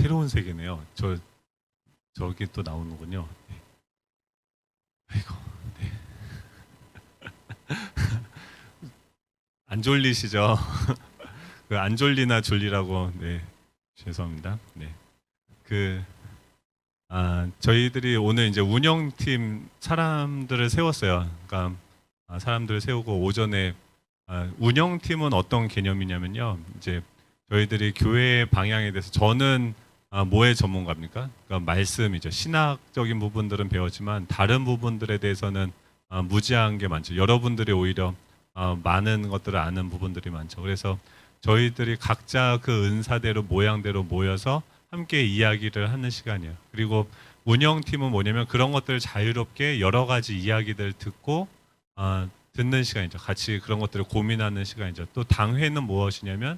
새로운 세계네요. 저기 또 나오는군요. 네. 아이고, 네. 안 졸리시죠? 그 안 졸리나 졸리라고, 네. 죄송합니다. 네. 그, 저희들이 오늘 이제 운영팀 사람들을 세웠어요. 그러니까, 사람들을 세우고 오전에, 운영팀은 어떤 개념이냐면요. 이제 저희들이 교회 방향에 대해서 저는 뭐의 전문가입니까? 그러니까 말씀이죠. 신학적인 부분들은 배웠지만 다른 부분들에 대해서는 무지한 게 많죠. 여러분들이 오히려 많은 것들을 아는 부분들이 많죠. 그래서 저희들이 각자 그 은사대로 모양대로 모여서 함께 이야기를 하는 시간이에요. 그리고 운영팀은 뭐냐면 그런 것들을 자유롭게 여러 가지 이야기들 듣고 듣는 시간이죠. 같이 그런 것들을 고민하는 시간이죠. 또 당회는 무엇이냐면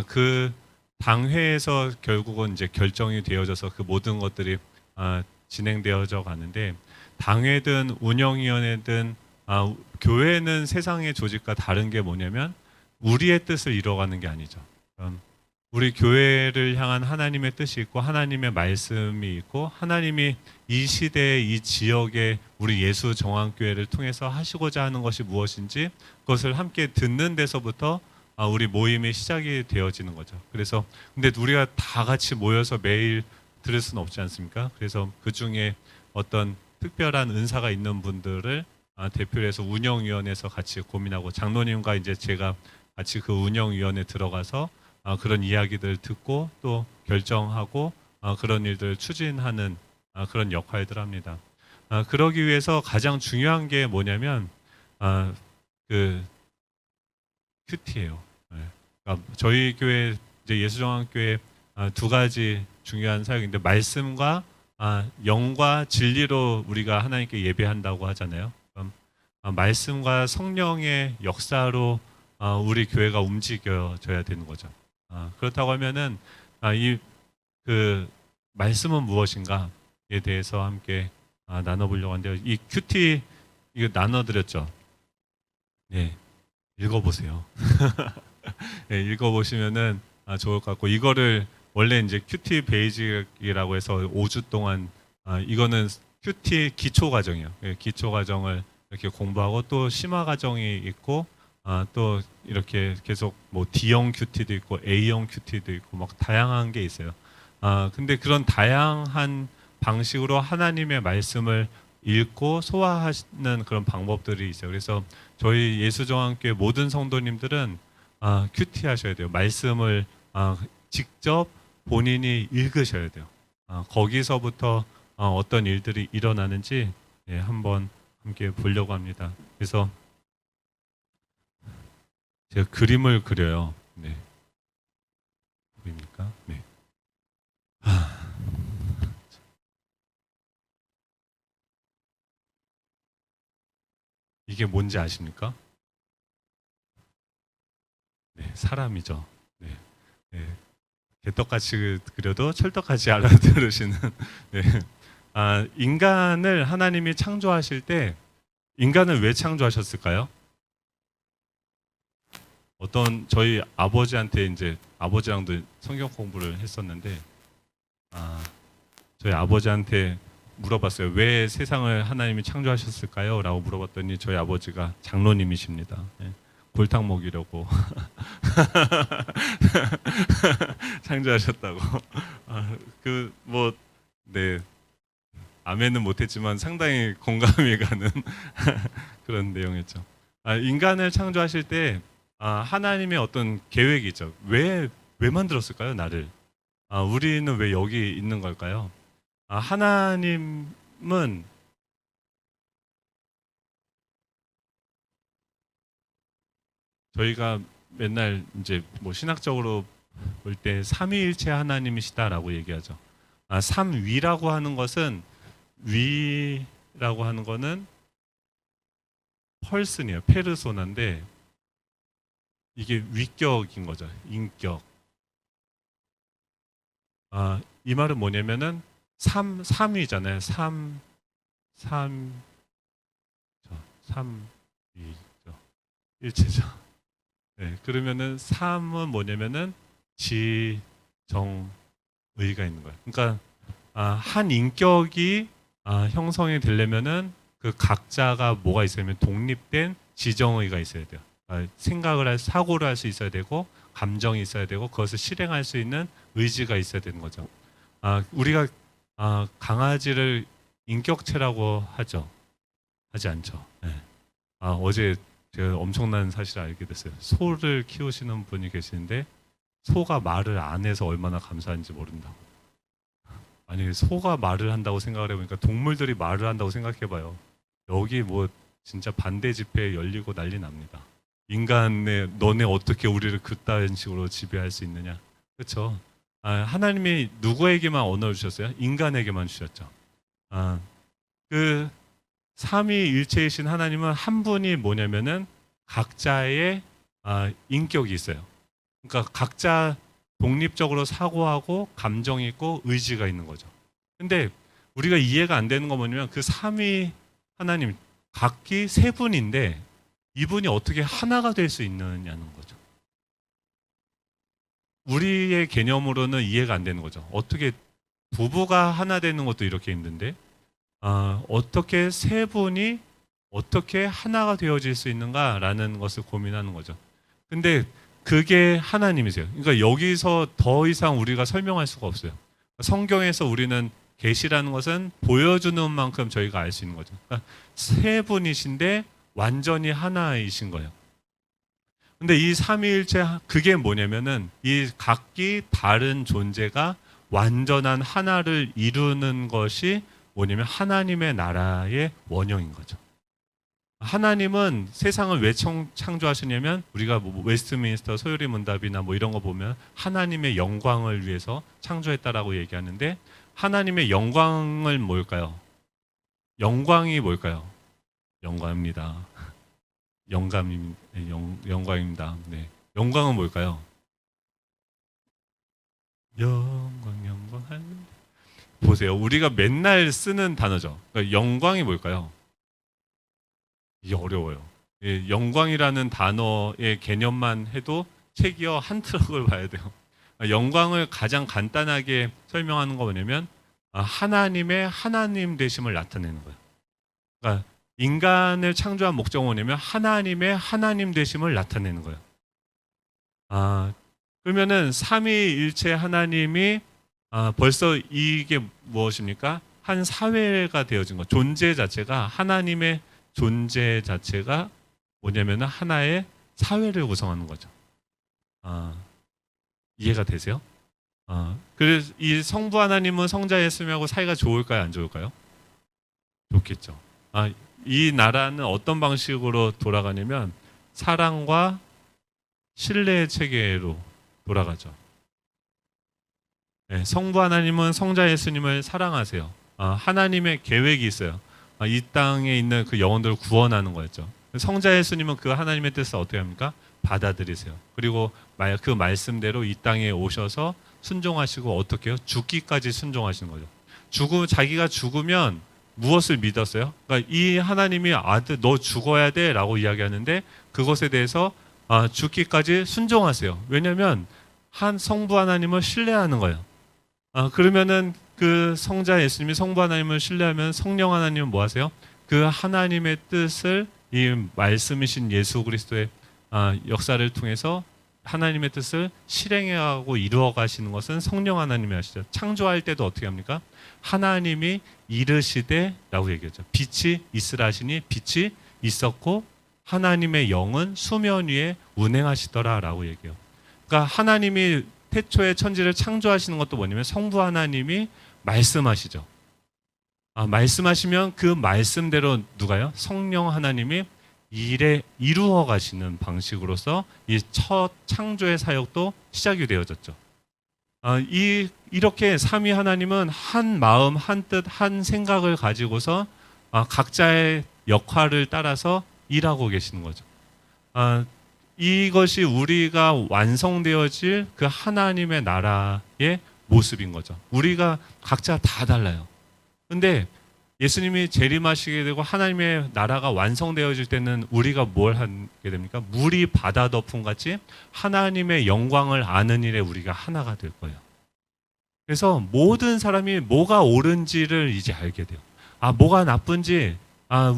그 당회에서 결국은 이제 결정이 되어져서 그 모든 것들이 진행되어져 가는데 당회든 운영위원회든 교회는 세상의 조직과 다른 게 뭐냐면 우리의 뜻을 이뤄가는 게 아니죠. 우리 교회를 향한 하나님의 뜻이 있고 하나님의 말씀이 있고 하나님이 이 시대에 이 지역에 우리 예수 정황교회를 통해서 하시고자 하는 것이 무엇인지 그것을 함께 듣는 데서부터 우리 모임이 시작이 되어지는 거죠. 그래서 근데 우리가 다 같이 모여서 매일 들을 수는 없지 않습니까? 그래서 그 중에 어떤 특별한 은사가 있는 분들을 대표로 해서 운영위원회에서 같이 고민하고 장로님과 이제 제가 같이 그 운영위원회 들어가서 그런 이야기들 듣고 또 결정하고 그런 일들을 추진하는 그런 역할들을 합니다. 그러기 위해서 가장 중요한 게 뭐냐면 그 큐티예요. 네. 그러니까 저희 교회 이제 예수정학교에 두 가지 중요한 사역인데 말씀과 영과 진리로 우리가 하나님께 예배한다고 하잖아요. 말씀과 성령의 역사로 우리 교회가 움직여져야 되는 거죠. 그렇다고 하면은 이 그 말씀은 무엇인가에 대해서 함께 나눠보려고 하는데요. 이 큐티 이거 나눠드렸죠. 네, 읽어보세요. 네, 읽어보시면은 좋을 것 같고 이거를 원래 이제 큐티 베이직이라고 해서 5주 동안 이거는 큐티 기초 과정이에요. 예, 기초 과정을 이렇게 공부하고 또 심화 과정이 있고 또 이렇게 계속 뭐 D형 큐티도 있고 A형 큐티도 있고 막 다양한 게 있어요. 근데 그런 다양한 방식으로 하나님의 말씀을 읽고 소화하는 그런 방법들이 있어요. 그래서 저희 예수정학교의 모든 성도님들은 큐티 하셔야 돼요. 말씀을 직접 본인이 읽으셔야 돼요. 거기서부터 어떤 일들이 일어나는지 한번 함께 보려고 합니다. 그래서 제가 그림을 그려요. 네. 보입니까? 네. 이게 뭔지 아십니까? 네, 사람이죠. 네. 네. 개떡같이 그려도 철떡같이 알아들으시는. 네. 인간을 하나님이 창조하실 때 인간을 왜 창조하셨을까요? 어떤 저희 아버지한테 이제 아버지랑도 성경 공부를 했었는데 저희 아버지한테 물어봤어요. 왜 세상을 하나님이 창조하셨을까요? 라고 물어봤더니 저희 아버지가 장로님이십니다. 예, 골탕 먹이려고 창조하셨다고. 네, 아멘은 못했지만 상당히 공감이 가는 그런 내용이었죠. 인간을 창조하실 때 하나님의 어떤 계획이죠. 왜 만들었을까요, 나를? 우리는 왜 여기 있는 걸까요? 하나님은 저희가 맨날 이제 뭐 신학적으로 볼 때 삼위일체 하나님이시다라고 얘기하죠. 삼위라고 하는 것은 위라고 하는 거는 펄슨이에요. 페르소나인데 이게 위격인 거죠. 인격. 이 말은 뭐냐면은 삼위잖아요. 삼, 삼위죠. 일체죠. 네, 그러면은 삼은 뭐냐면은 지, 정, 의가 있는 거예요. 그러니까 한 인격이 형성이 되려면은 그 각자가 뭐가 있으면 독립된 지정의가 있어야 돼요. 사고를 할 수 있어야 되고 감정이 있어야 되고 그것을 실행할 수 있는 의지가 있어야 되는 거죠. 우리가 강아지를 인격체라고 하지 않죠. 네. 어제 제가 엄청난 사실을 알게 됐어요. 소를 키우시는 분이 계시는데 소가 말을 안 해서 얼마나 감사한지 모른다고. 아니 소가 말을 한다고 생각을 해보니까 동물들이 말을 한다고 생각해봐요. 여기 뭐 진짜 반대 집회 열리고 난리 납니다. 인간의 너네 어떻게 우리를 그따위 식으로 지배할 수 있느냐. 그렇죠? 하나님이 누구에게만 언어를 주셨어요? 인간에게만 주셨죠. 그 삼위일체이신 하나님은 한 분이 뭐냐면은 각자의 인격이 있어요. 그러니까 각자 독립적으로 사고하고 감정이 있고 의지가 있는 거죠. 근데 우리가 이해가 안 되는 건 뭐냐면 그 삼위 하나님 각기 세 분인데 이분이 어떻게 하나가 될 수 있느냐는 거죠. 우리의 개념으로는 이해가 안 되는 거죠. 어떻게 부부가 하나 되는 것도 이렇게 힘든데 어떻게 세 분이 어떻게 하나가 되어질 수 있는가라는 것을 고민하는 거죠. 근데 그게 하나님이세요. 그러니까 여기서 더 이상 우리가 설명할 수가 없어요. 성경에서 우리는 계시라는 것은 보여주는 만큼 저희가 알 수 있는 거죠. 그러니까 세 분이신데 완전히 하나이신 거예요. 근데 이 삼위일체 그게 뭐냐면은 이 각기 다른 존재가 완전한 하나를 이루는 것이 뭐냐면 하나님의 나라의 원형인 거죠. 하나님은 세상을 왜 창조하시냐면 우리가 뭐 웨스트민스터 소요리 문답이나 뭐 이런 거 보면 하나님의 영광을 위해서 창조했다라고 얘기하는데 하나님의 영광을 뭘까요? 영광이 뭘까요? 영광입니다. 영광입니다. 네. 영광은 뭘까요? 영광. 보세요. 우리가 맨날 쓰는 단어죠. 그러니까 영광이 뭘까요? 이게 어려워요. 예, 영광이라는 단어의 개념만 해도 책이요 한 트럭을 봐야 돼요. 영광을 가장 간단하게 설명하는 거 뭐냐면 하나님의 하나님 되심을 나타내는 거예요. 그러니까 인간을 창조한 목적은 뭐냐면 하나님의 하나님 되심을 나타내는 거예요. 그러면은 삼위일체 하나님이 벌써 이게 무엇입니까? 한 사회가 되어진 거. 존재 자체가 하나님의 존재 자체가 뭐냐면 하나의 사회를 구성하는 거죠. 이해가 되세요? 그래서 이 성부 하나님은 성자 예수님하고 사이가 좋을까요? 안 좋을까요? 좋겠죠. 이 나라는 어떤 방식으로 돌아가냐면 사랑과 신뢰의 체계로 돌아가죠. 네, 성부 하나님은 성자 예수님을 사랑하세요. 하나님의 계획이 있어요. 이 땅에 있는 그 영혼들을 구원하는 거였죠. 성자 예수님은 그 하나님의 뜻을 어떻게 합니까? 받아들이세요. 그리고 그 말씀대로 이 땅에 오셔서 순종하시고 어떻게 해요? 죽기까지 순종하시는 거죠. 자기가 죽으면 무엇을 믿었어요? 그러니까 이 하나님이 아들 너 죽어야 돼 라고 이야기하는데 그것에 대해서 죽기까지 순종하세요. 왜냐하면 한 성부 하나님을 신뢰하는 거예요. 그러면은 그 성자 예수님이 성부 하나님을 신뢰하면 성령 하나님은 뭐 하세요? 그 하나님의 뜻을 이 말씀이신 예수 그리스도의 역사를 통해서 하나님의 뜻을 실행하고 이루어 가시는 것은 성령 하나님이 하시죠. 창조할 때도 어떻게 합니까? 하나님이 이르시되 라고 얘기하죠. 빛이 있으라 하시니 빛이 있었고 하나님의 영은 수면 위에 운행하시더라 라고 얘기해요. 그러니까 하나님이 태초에 천지를 창조하시는 것도 뭐냐면 성부 하나님이 말씀하시죠. 말씀하시면 그 말씀대로 누가요? 성령 하나님이 이루어 가시는 방식으로서 이 첫 창조의 사역도 시작이 되어졌죠. 이렇게 삼위 하나님은 한 마음, 한 뜻, 한 생각을 가지고서 각자의 역할을 따라서 일하고 계시는 거죠. 이것이 우리가 완성되어질 그 하나님의 나라의 모습인 거죠. 우리가 각자 다 달라요. 근데 예수님이 재림하시게 되고 하나님의 나라가 완성되어질 때는 우리가 뭘 하게 됩니까? 물이 바다 덮음 같이 하나님의 영광을 아는 일에 우리가 하나가 될 거예요. 그래서 모든 사람이 뭐가 옳은지를 이제 알게 돼요. 뭐가 나쁜지,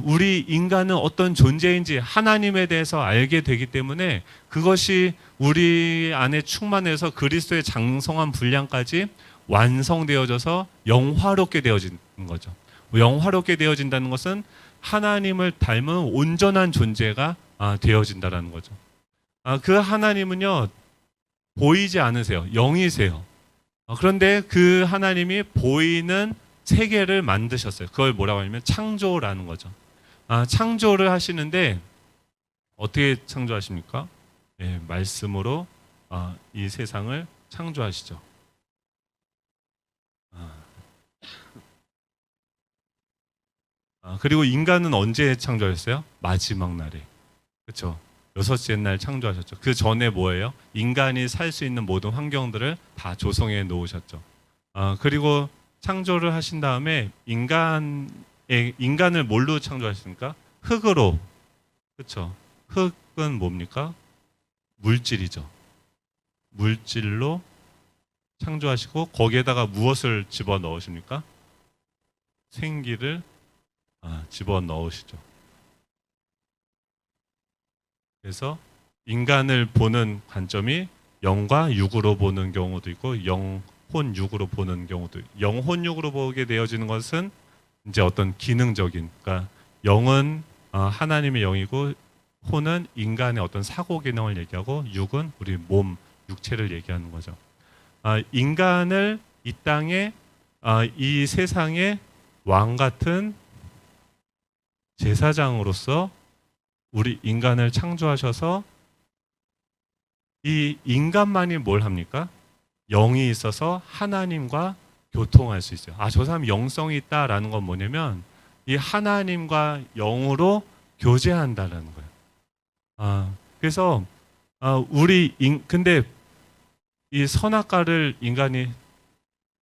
우리 인간은 어떤 존재인지 하나님에 대해서 알게 되기 때문에 그것이 우리 안에 충만해서 그리스도의 장성한 분량까지 완성되어져서 영화롭게 되어지는 거죠. 영화롭게 되어진다는 것은 하나님을 닮은 온전한 존재가 되어진다는 거죠. 그 하나님은요, 보이지 않으세요. 영이세요. 그런데 그 하나님이 보이는 세계를 만드셨어요. 그걸 뭐라고 하냐면 창조라는 거죠. 창조를 하시는데 어떻게 창조하십니까? 예, 말씀으로 이 세상을 창조하시죠. 그리고 인간은 언제 창조하셨어요? 마지막 날에. 그렇죠. 여섯째 날 창조하셨죠. 그 전에 뭐예요? 인간이 살 수 있는 모든 환경들을 다 조성해 놓으셨죠. 그리고 창조를 하신 다음에 인간을 뭘로 창조하십니까? 흙으로. 그렇죠. 흙은 뭡니까? 물질이죠. 물질로 창조하시고 거기에다가 무엇을 집어 넣으십니까? 생기를 집어 넣으시죠. 그래서 인간을 보는 관점이 영과 육으로 보는 경우도 있고 영혼육으로 보는 경우도 있고, 영혼육으로 보게 되어지는 것은 이제 어떤 기능적인, 그러니까 영은 하나님의 영이고 혼은 인간의 어떤 사고 기능을 얘기하고 육은 우리 몸, 육체를 얘기하는 거죠. 인간을 이 땅에 이 세상의 왕 같은 제사장으로서 우리 인간을 창조하셔서 이 인간만이 뭘 합니까? 영이 있어서 하나님과 교통할 수 있어요. 저 사람이 영성이 있다라는 건 뭐냐면 이 하나님과 영으로 교제한다라는 거예요. 그래서 근데 이 선악과를 인간이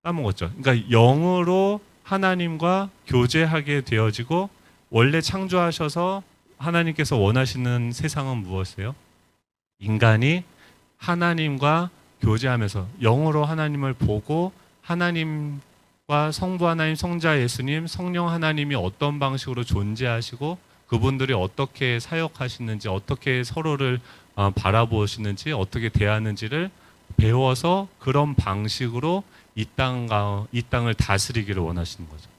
따먹었죠. 그러니까 영으로 하나님과 교제하게 되어지고 원래 창조하셔서 하나님께서 원하시는 세상은 무엇이에요? 인간이 하나님과 교제하면서 영으로 하나님을 보고 하나님과 성부 하나님, 성자 예수님, 성령 하나님이 어떤 방식으로 존재하시고 그분들이 어떻게 사역하시는지, 어떻게 서로를 바라보시는지, 어떻게 대하는지를 배워서 그런 방식으로 이 땅을 다스리기를 원하시는 거죠.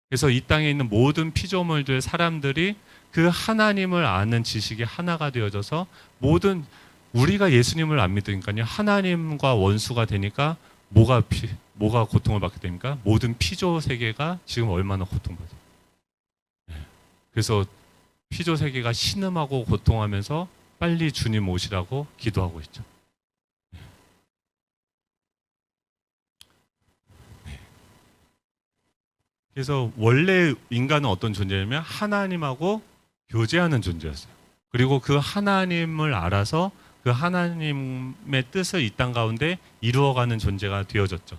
그래서 이 땅에 있는 모든 피조물들, 사람들이 그 하나님을 아는 지식이 하나가 되어져서 모든 우리가 예수님을 안 믿으니까요. 하나님과 원수가 되니까 뭐가 고통을 받게 됩니까? 모든 피조 세계가 지금 얼마나 고통받아요. 그래서 피조 세계가 신음하고 고통하면서 빨리 주님 오시라고 기도하고 있죠. 그래서 원래 인간은 어떤 존재냐면 하나님하고 교제하는 존재였어요. 그리고 그 하나님을 알아서 그 하나님의 뜻을 이 땅 가운데 이루어가는 존재가 되어졌죠.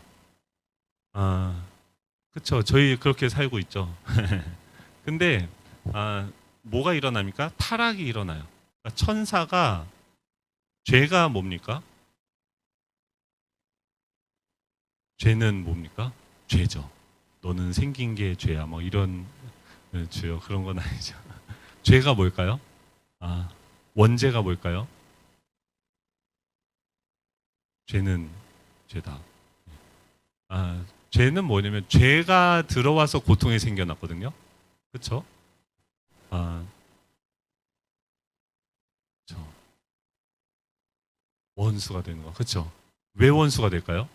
그렇죠. 저희 그렇게 살고 있죠. 근데 뭐가 일어납니까? 타락이 일어나요. 그러니까 천사가 죄가 뭡니까? 죄는 뭡니까? 죄죠. 너는 생긴 게 죄야. 뭐 이런 죄요. 그런 건 아니죠. 죄가 뭘까요? 원죄가 뭘까요? 죄는 죄다. 죄는 뭐냐면 죄가 들어와서 고통이 생겨났거든요. 그렇죠? 원수가 되는 거. 그렇죠? 왜 원수가 될까요?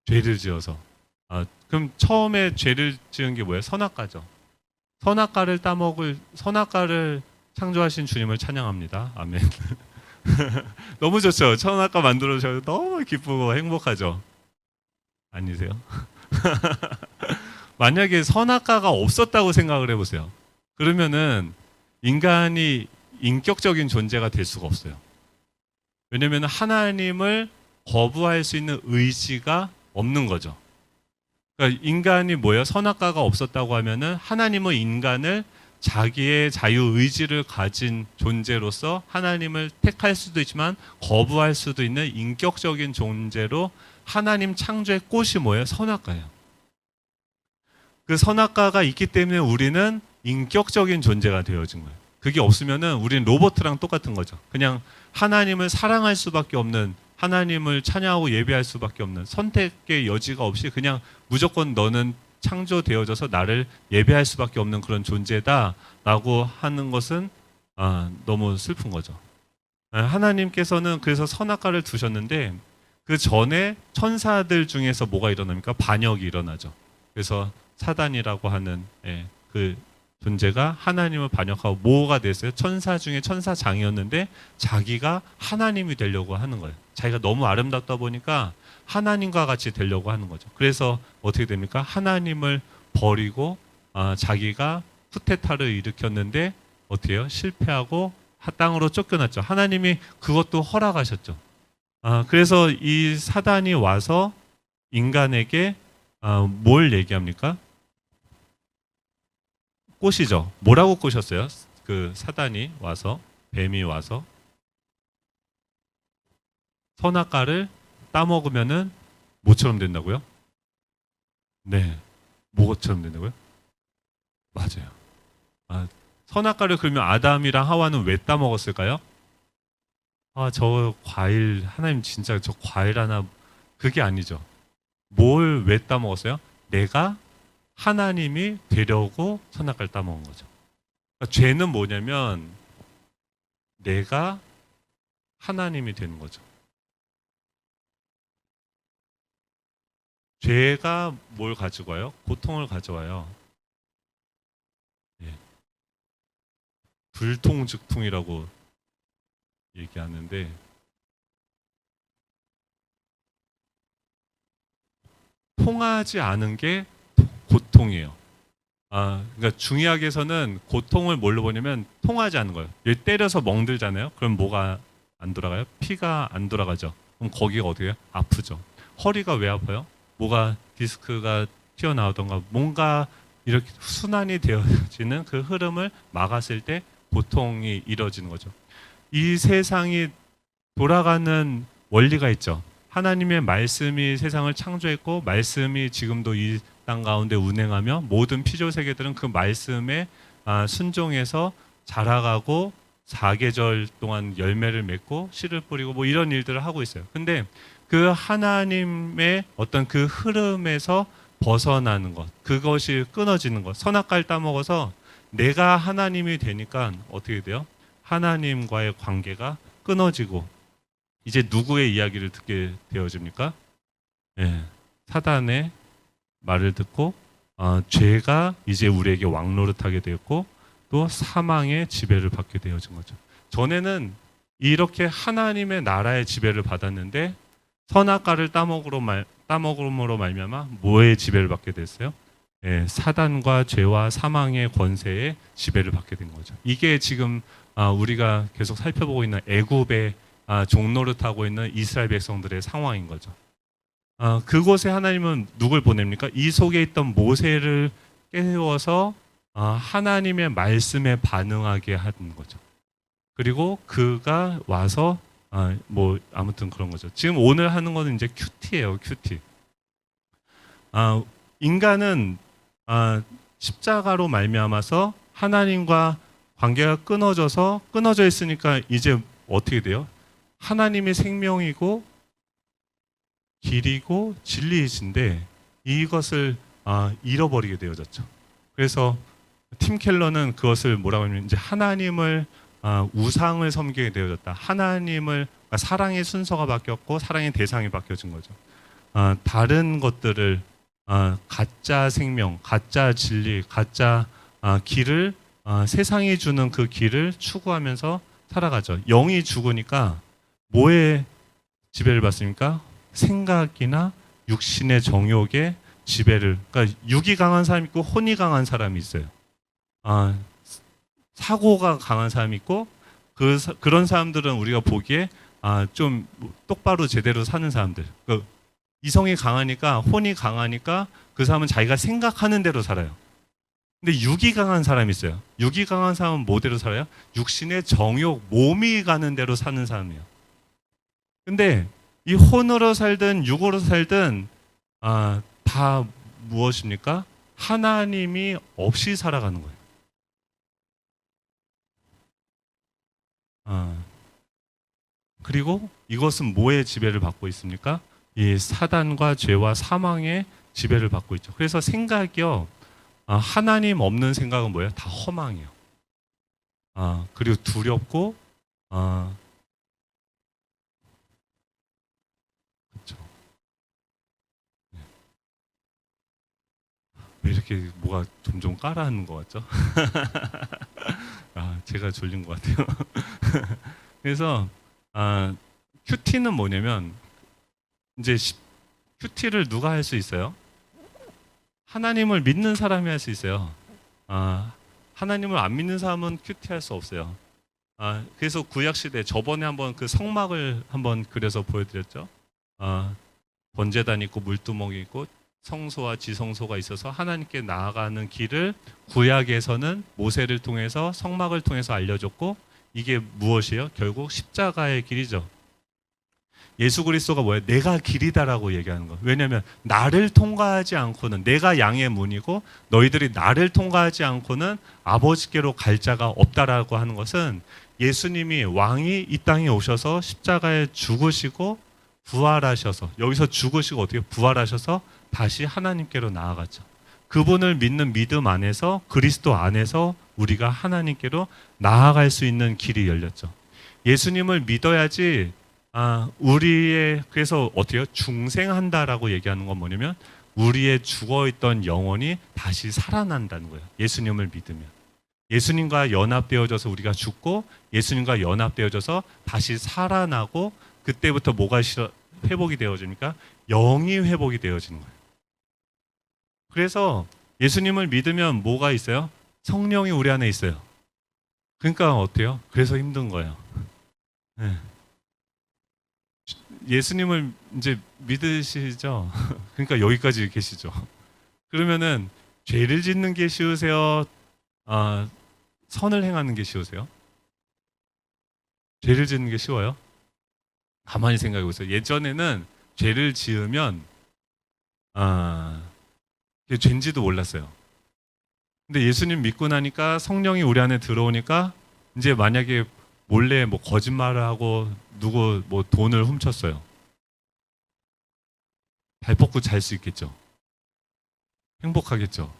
죄를 지어서. 그럼 처음에 죄를 지은 게 뭐예요? 선악과죠. 선악과를 창조하신 주님을 찬양합니다. 아멘. 너무 좋죠. 선악과 만들어 주셔서 너무 기쁘고 행복하죠. 아니세요? 만약에 선악과가 없었다고 생각을 해보세요. 그러면은 인간이 인격적인 존재가 될 수가 없어요. 왜냐하면 하나님을 거부할 수 있는 의지가 없는 거죠. 그러니까 인간이 뭐예요? 선악과가 없었다고 하면은 하나님은 인간을 자기의 자유의지를 가진 존재로서 하나님을 택할 수도 있지만 거부할 수도 있는 인격적인 존재로 하나님 창조의 꽃이 뭐예요? 선악과예요. 그 선악과가 있기 때문에 우리는 인격적인 존재가 되어진 거예요. 그게 없으면은 우리는 로봇이랑 똑같은 거죠. 그냥 하나님을 사랑할 수밖에 없는, 하나님을 찬양하고 예배할 수밖에 없는, 선택의 여지가 없이 그냥 무조건 너는 창조되어져서 나를 예배할 수밖에 없는 그런 존재다라고 하는 것은 너무 슬픈 거죠. 하나님께서는 그래서 선악과를 두셨는데 그 전에 천사들 중에서 뭐가 일어납니까? 반역이 일어나죠. 그래서 사단이라고 하는 그 존재가 하나님을 반역하고 뭐가 됐어요? 천사 중에 천사장이었는데 자기가 하나님이 되려고 하는 거예요. 자기가 너무 아름답다 보니까 하나님과 같이 되려고 하는 거죠. 그래서 어떻게 됩니까? 하나님을 버리고 자기가 쿠데타를 일으켰는데 어떻게 해요? 실패하고 땅으로 쫓겨났죠. 하나님이 그것도 허락하셨죠. 그래서 이 사단이 와서 인간에게 뭘 얘기합니까? 꼬시죠. 뭐라고 꼬셨어요? 그 사단이 와서, 뱀이 와서 선악과를 따먹으면은 뭐처럼 된다고요? 네, 뭐처럼 된다고요? 맞아요. 선악과를 그러면 아담이랑 하와는 왜 따먹었을까요? 저 과일, 하나님 진짜 저 과일 하나, 그게 아니죠. 뭘 왜 따먹었어요? 내가 하나님이 되려고 선악과를 따먹은 거죠. 그러니까 죄는 뭐냐면 내가 하나님이 되는 거죠. 죄가 뭘 가지고 와요? 고통을 가져와요. 예. 불통즉통이라고 얘기하는데 통하지 않은 게 고통이에요. 그러니까 중의학에서는 고통을 뭘로 보냐면 통하지 않는 거예요. 얘 때려서 멍들잖아요. 그럼 뭐가 안 돌아가요? 피가 안 돌아가죠. 그럼 거기가 어디예요? 아프죠. 허리가 왜 아파요? 뭐가 디스크가 튀어나오던가 뭔가 이렇게 순환이 되어지는 그 흐름을 막았을 때 고통이 이뤄지는 거죠. 이 세상이 돌아가는 원리가 있죠. 하나님의 말씀이 세상을 창조했고 말씀이 지금도 이 땅 가운데 운행하며 모든 피조 세계들은 그 말씀에 순종해서 자라가고 사계절 동안 열매를 맺고 씨를 뿌리고 뭐 이런 일들을 하고 있어요. 근데 그 하나님의 어떤 그 흐름에서 벗어나는 것, 그것이 끊어지는 것, 선악과를 따먹어서 내가 하나님이 되니까 어떻게 돼요? 하나님과의 관계가 끊어지고 이제 누구의 이야기를 듣게 되어집니까? 사단의 말을 듣고 죄가 이제 우리에게 왕노릇하게 되었고 또 사망의 지배를 받게 되어진 거죠. 전에는 이렇게 하나님의 나라의 지배를 받았는데 선악과를 따먹음으로 말미암아 뭐의 지배를 받게 됐어요? 사단과 죄와 사망의 권세의 지배를 받게 된 거죠. 이게 지금 우리가 계속 살펴보고 있는 애굽의 종노릇하고 있는 이스라엘 백성들의 상황인 거죠. 그곳에 하나님은 누굴 보냅니까? 이 속에 있던 모세를 깨워서 하나님의 말씀에 반응하게 하는 거죠. 그리고 그가 와서 뭐 아무튼 그런 거죠. 지금 오늘 하는 거는 이제 큐티예요, 큐티. 인간은 십자가로 말미암아서 하나님과 관계가 끊어져 있으니까 이제 어떻게 돼요? 하나님이 생명이고 길이고 진리이신데 이것을 잃어버리게 되어졌죠. 그래서 팀 켈러는 그것을 뭐라고 하냐면 이제 하나님을 우상을 섬기게 되어졌다. 하나님을 사랑의 순서가 바뀌었고 사랑의 대상이 바뀌어진 거죠. 다른 것들을 가짜 생명, 가짜 진리, 가짜 길을 세상이 주는 그 길을 추구하면서 살아가죠. 영이 죽으니까 뭐에 지배를 받습니까? 생각이나 육신의 정욕의 지배를. 그러니까 육이 강한 사람이 있고 혼이 강한 사람이 있어요. 사고가 강한 사람이 있고 그런 사람들은 우리가 보기에 좀 똑바로 제대로 사는 사람들. 이성이 강하니까 혼이 강하니까 그 사람은 자기가 생각하는 대로 살아요. 근데 육이 강한 사람이 있어요. 육이 강한 사람은 뭐대로 살아요? 육신의 정욕, 몸이 가는 대로 사는 사람이에요. 근데 이 혼으로 살든 육으로 살든 다 무엇입니까? 하나님이 없이 살아가는 거예요. 아, 그리고 이것은 뭐의 지배를 받고 있습니까? 이 사단과 죄와 사망의 지배를 받고 있죠. 그래서 생각이요, 하나님 없는 생각은 뭐예요? 다 허망이에요. 그리고 두렵고, 아, 그렇죠. 왜 이렇게 뭐가 점점 까라하는 것 같죠? 제가 졸린 것 같아요. 그래서 큐티는 뭐냐면 이제 큐티를 누가 할 수 있어요? 하나님을 믿는 사람이 할 수 있어요. 하나님을 안 믿는 사람은 큐티 할 수 없어요. 그래서 구약 시대 저번에 한번 그 성막을 한번 그려서 보여드렸죠. 번제단 있고 물두멍이 있고 성소와 지성소가 있어서 하나님께 나아가는 길을 구약에서는 모세를 통해서 성막을 통해서 알려줬고, 이게 무엇이에요? 결국 십자가의 길이죠. 예수 그리스도가 뭐예요? 내가 길이다라고 얘기하는 거. 왜냐하면 나를 통과하지 않고는, 내가 양의 문이고 너희들이 나를 통과하지 않고는 아버지께로 갈 자가 없다라고 하는 것은, 예수님이 왕이 이 땅에 오셔서 십자가에 죽으시고 부활하셔서, 여기서 죽으시고 어떻게 부활하셔서 다시 하나님께로 나아갔죠. 그분을 믿는 믿음 안에서, 그리스도 안에서 우리가 하나님께로 나아갈 수 있는 길이 열렸죠. 예수님을 믿어야지. 우리의, 그래서 어떻게 중생한다라고 얘기하는 건 뭐냐면 우리의 죽어있던 영혼이 다시 살아난다는 거예요. 예수님을 믿으면. 예수님과 연합되어져서 우리가 죽고 예수님과 연합되어져서 다시 살아나고, 그때부터 뭐가 회복이 되어집니까? 영이 회복이 되어지는 거예요. 그래서 예수님을 믿으면 뭐가 있어요? 성령이 우리 안에 있어요. 그러니까 어때요? 그래서 힘든 거예요. 네. 예수님을 이제 믿으시죠? 그러니까 여기까지 계시죠. 그러면은 죄를 짓는 게 쉬우세요? 선을 행하는 게 쉬우세요? 죄를 짓는 게 쉬워요? 가만히 생각해 보세요. 예전에는 죄를 지으면 그게 죄인지도 몰랐어요. 근데 예수님 믿고 나니까 성령이 우리 안에 들어오니까 이제 만약에 몰래 뭐 거짓말을 하고 누구 뭐 돈을 훔쳤어요. 발 뻗고 잘 수 있겠죠. 행복하겠죠.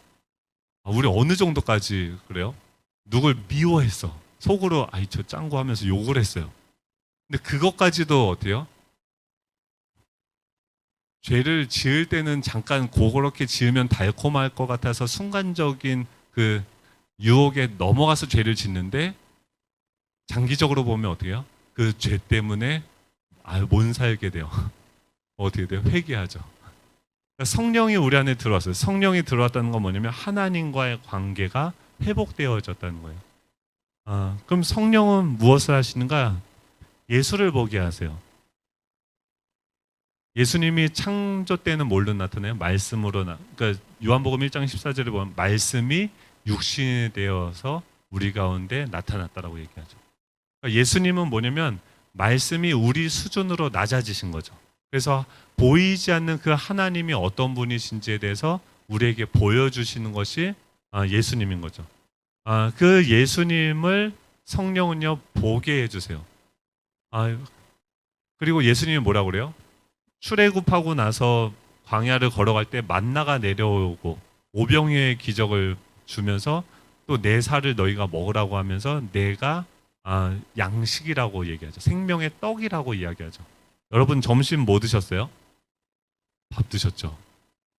우리 어느 정도까지 그래요? 누굴 미워했어. 속으로 아이 저 짱구 하면서 욕을 했어요. 근데 그것까지도 어때요? 죄를 지을 때는 잠깐 그렇게 지으면 달콤할 것 같아서 순간적인 그 유혹에 넘어가서 죄를 짓는데, 장기적으로 보면 어떻게 해요? 그 죄 때문에 못 살게 돼요. 어떻게 돼요? 회개하죠. 그러니까 성령이 우리 안에 들어왔어요. 성령이 들어왔다는 건 뭐냐면 하나님과의 관계가 회복되어졌다는 거예요. 그럼 성령은 무엇을 하시는가? 예수를 보게 하세요. 예수님이 창조 때는 뭘로 나타나요? 말씀으로 그러니까 요한복음 1장 14절에 보면 말씀이 육신이 되어서 우리 가운데 나타났다라고 얘기하죠. 그러니까 예수님은 뭐냐면 말씀이 우리 수준으로 낮아지신 거죠. 그래서 보이지 않는 그 하나님이 어떤 분이신지에 대해서 우리에게 보여주시는 것이 예수님인 거죠. 그 예수님을 성령은요 보게 해주세요. 그리고 예수님이 뭐라고 그래요? 출애굽하고 나서 광야를 걸어갈 때 만나가 내려오고 오병이어의 기적을 주면서 또 내 살을 너희가 먹으라고 하면서 내가 양식이라고 얘기하죠. 생명의 떡이라고 이야기하죠. 여러분 점심 뭐 드셨어요? 밥 드셨죠?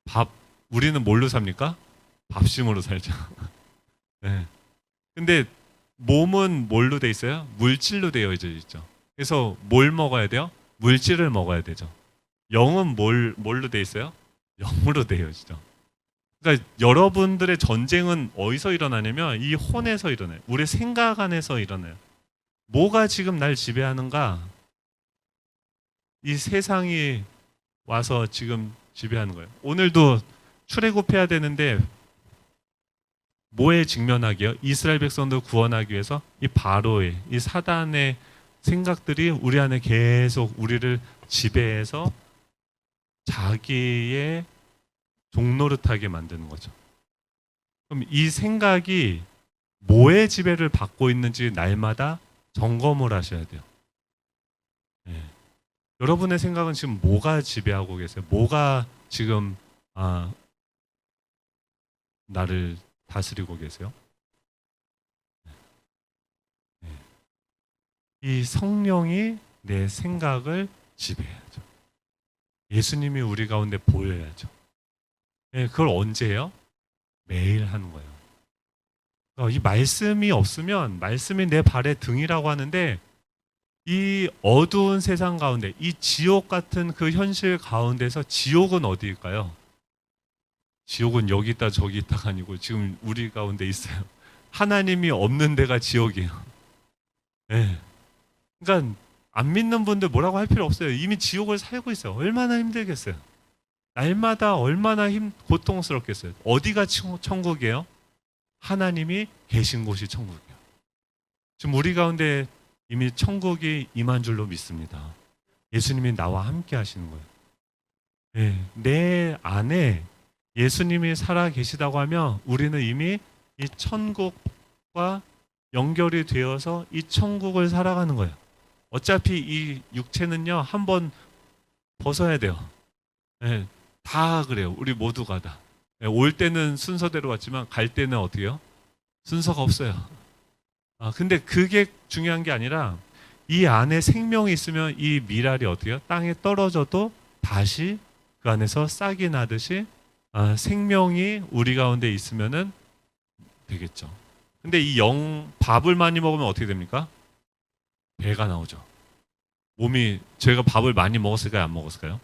밥, 우리는 뭘로 삽니까? 밥심으로 살죠. 네. 근데 몸은 뭘로 돼 있어요? 물질로 되어 있죠. 그래서 뭘 먹어야 돼요? 물질을 먹어야 되죠. 영은 뭘로 돼 있어요? 영으로 되어 있죠. 그러니까 여러분들의 전쟁은 어디서 일어나냐면 이 혼에서 일어나요. 우리 생각 안에서 일어나요. 뭐가 지금 날 지배하는가? 이 세상이 와서 지금 지배하는 거예요. 오늘도 출애굽해야 되는데 뭐에 직면하기요? 이스라엘 백성들 구원하기 위해서 이 바로의, 이 사단의 생각들이 우리 안에 계속 우리를 지배해서 자기의 종노릇하게 만드는 거죠. 그럼 이 생각이 뭐의 지배를 받고 있는지 날마다 점검을 하셔야 돼요. 예. 여러분의 생각은 지금 뭐가 지배하고 계세요? 뭐가 지금 나를 다스리고 계세요? 예. 이 성령이 내 생각을 지배해야죠. 예수님이 우리 가운데 보여야죠. 예, 그걸 언제요? 매일 하는 거예요. 이 말씀이 없으면 말씀이 내 발의 등이라고 하는데 이 어두운 세상 가운데 이 지옥 같은 그 현실 가운데서 지옥은 어디일까요? 지옥은 여기 있다 저기 있다가 아니고 지금 우리 가운데 있어요. 하나님이 없는 데가 지옥이에요. 네. 그러니까 안 믿는 분들 뭐라고 할 필요 없어요. 이미 지옥을 살고 있어요. 얼마나 힘들겠어요. 날마다 얼마나 고통스럽겠어요. 어디가 천국이에요? 하나님이 계신 곳이 천국이에요. 지금 우리 가운데 이미 천국이 임한 줄로 믿습니다. 예수님이 나와 함께 하시는 거예요. 네, 내 안에 예수님이 살아 계시다고 하면 우리는 이미 이 천국과 연결이 되어서 이 천국을 살아가는 거예요. 어차피 이 육체는요, 한번 벗어야 돼요. 네, 다 그래요. 우리 모두가 다. 네, 올 때는 순서대로 왔지만 갈 때는 어떻게요? 순서가 없어요. 근데 그게 중요한 게 아니라 이 안에 생명이 있으면 이 미랄이 어떻게요? 땅에 떨어져도 다시 그 안에서 싹이 나듯이 생명이 우리 가운데 있으면은 되겠죠. 근데 이 밥을 많이 먹으면 어떻게 됩니까? 배가 나오죠. 몸이 저희가 밥을 많이 먹었을까요? 안 먹었을까요?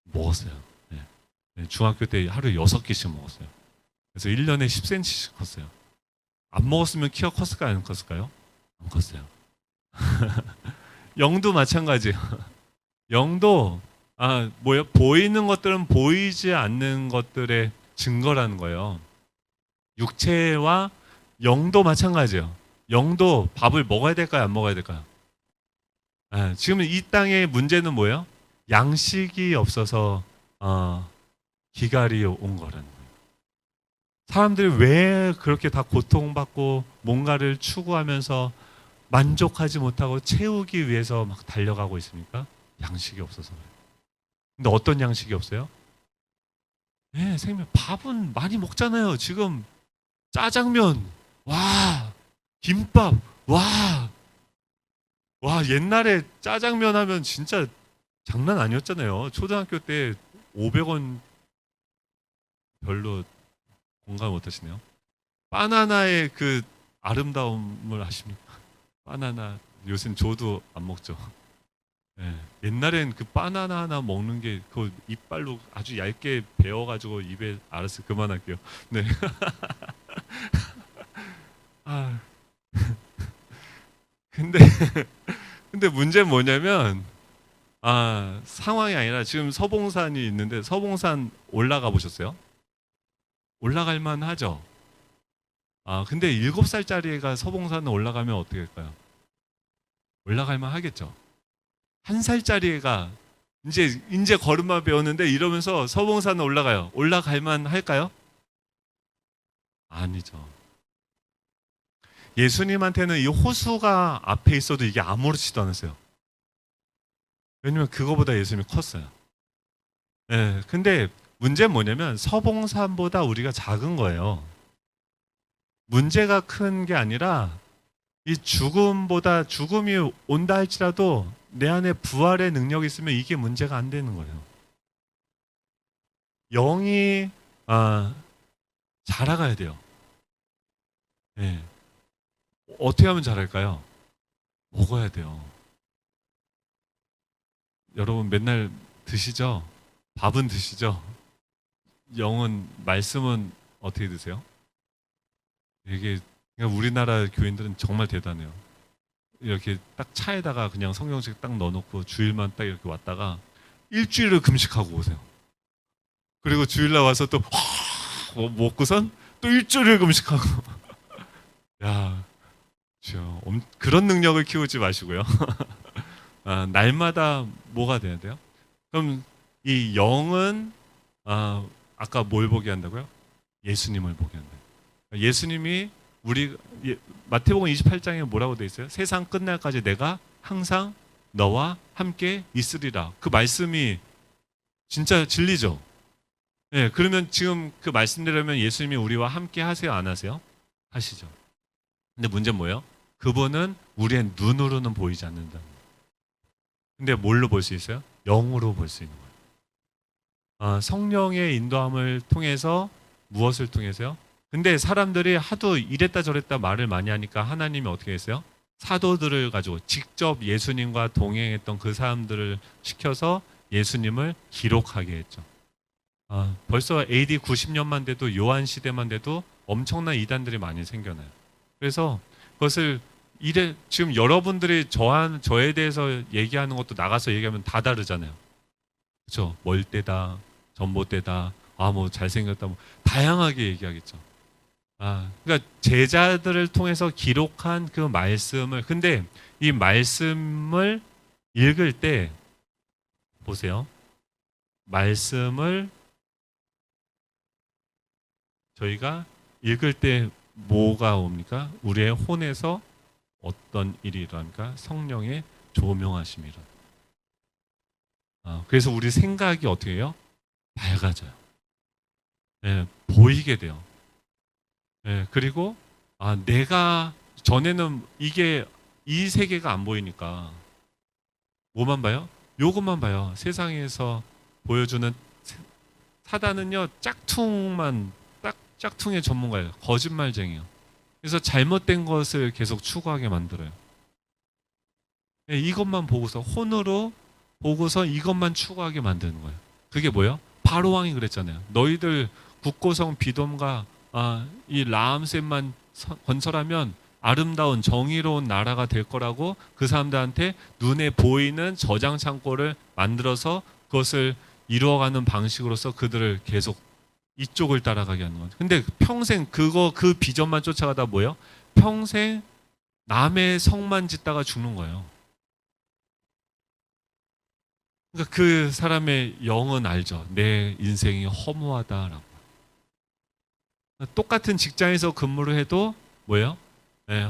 먹었어요. 네. 네, 중학교 때 하루에 6끼씩 먹었어요. 그래서 1년에 10cm씩 컸어요. 안 먹었으면 키가 컸을까요? 안 컸을까요? 안 컸어요. 영도 마찬가지예요. 영도 보이는 것들은 보이지 않는 것들의 증거라는 거예요. 육체와 영도 마찬가지예요. 영도 밥을 먹어야 될까요? 안 먹어야 될까요? 지금 이 땅의 문제는 뭐예요? 양식이 없어서 기갈이 온 거라는 거예요. 사람들이 왜 그렇게 다 고통받고 뭔가를 추구하면서 만족하지 못하고 채우기 위해서 막 달려가고 있습니까? 양식이 없어서. 근데 어떤 양식이 없어요? 네, 생명. 밥은 많이 먹잖아요. 지금 짜장면, 와, 김밥, 와, 옛날에 짜장면 하면 진짜 장난 아니었잖아요. 초등학교 때 500원 별로 공감 못하시네요. 바나나의 그 아름다움을 아십니까? 바나나 요새는 저도 안 먹죠. 네. 옛날엔 그 바나나 하나 먹는 게 그 이빨로 아주 얇게 베어가지고 입에 알아서 그만할게요. 네. 아 근데 근데 문제는 뭐냐면 상황이 아니라 지금 서봉산이 있는데 서봉산 올라가 보셨어요? 올라갈 만하죠. 근데 7살짜리 애가 서봉산에 올라가면 어떻게 할까요? 올라갈 만 하겠죠. 1살짜리 애가 이제 걸음마 배웠는데 이러면서 서봉산에 올라가요. 올라갈 만 할까요? 아니죠. 예수님한테는 이 호수가 앞에 있어도 이게 아무렇지도 않았어요. 왜냐면 그거보다 예수님이 컸어요. 네, 근데 문제는 뭐냐면 서봉산보다 우리가 작은 거예요. 문제가 큰 게 아니라 이 죽음이 온다 할지라도 내 안에 부활의 능력이 있으면 이게 문제가 안 되는 거예요. 영이 자라가야 돼요. 네. 어떻게 하면 자랄까요? 먹어야 돼요. 여러분 맨날 드시죠? 밥은 드시죠? 영은 말씀은 어떻게 드세요? 이게 그러니까 우리나라 교인들은 정말 대단해요. 이렇게 딱 차에다가 그냥 성경책 딱 넣어놓고 주일만 딱 이렇게 왔다가 일주일을 금식하고 오세요. 그리고 주일날 와서 또 먹고선 또 일주일을 금식하고. 야, 그렇죠. 그런 능력을 키우지 마시고요. 날마다 뭐가 돼야 돼요? 그럼 이 영은 아까 뭘 보게 한다고요? 예수님을 보게 한다. 예수님이 우리 마태복음 28장에 뭐라고 돼 있어요? 세상 끝날까지 내가 항상 너와 함께 있으리라. 그 말씀이 진짜 진리죠. 네, 그러면 지금 그 말씀대로면 예수님이 우리와 함께 하세요, 안 하세요? 하시죠. 근데 문제는 뭐예요? 그분은 우리의 눈으로는 보이지 않는다. 근데 뭘로 볼 수 있어요? 영으로 볼 수 있는 거예요. 성령의 인도함을 통해서 무엇을 통해서요? 근데 사람들이 하도 이랬다 저랬다 말을 많이 하니까 하나님이 어떻게 했어요? 사도들을 가지고 직접 예수님과 동행했던 그 사람들을 시켜서 예수님을 기록하게 했죠. 벌써 AD 90년만 돼도 요한 시대만 돼도 엄청난 이단들이 많이 생겨나요. 그래서 그것을 지금 여러분들이 저에 대해서 얘기하는 것도 나가서 얘기하면 다 다르잖아요. 그렇죠? 멀때다, 전봇대다, 뭐 잘생겼다, 뭐 다양하게 얘기하겠죠. 그러니까 제자들을 통해서 기록한 그 말씀을, 근데 이 말씀을 읽을 때 보세요. 말씀을 저희가 읽을 때 뭐가 옵니까? 우리의 혼에서 어떤 일이 일어납니까? 성령의 조명하심이 일어납니다. 그래서 우리 생각이 어떻게 해요? 밝아져요. 예, 보이게 돼요. 예, 그리고 내가 전에는 이 세계가 안 보이니까 뭐만 봐요? 요것만 봐요. 세상에서 보여주는 사단은요 짝퉁의 전문가예요. 거짓말쟁이요. 그래서 잘못된 것을 계속 추구하게 만들어요. 예, 이것만 보고서 혼으로 보고서 이것만 추구하게 만드는 거예요. 그게 뭐예요? 바로 왕이 그랬잖아요. 너희들 국고성 비돔과 이 라암셋만 건설하면 아름다운 정의로운 나라가 될 거라고 그 사람들한테 눈에 보이는 저장 창고를 만들어서 그것을 이루어가는 방식으로서 그들을 계속 이쪽을 따라가게 하는 거죠. 근데 평생 그 비전만 쫓아가다 뭐예요? 평생 남의 성만 짓다가 죽는 거예요. 그러니까 그 사람의 영은 알죠. 내 인생이 허무하다라고. 똑같은 직장에서 근무를 해도 뭐예요? 네.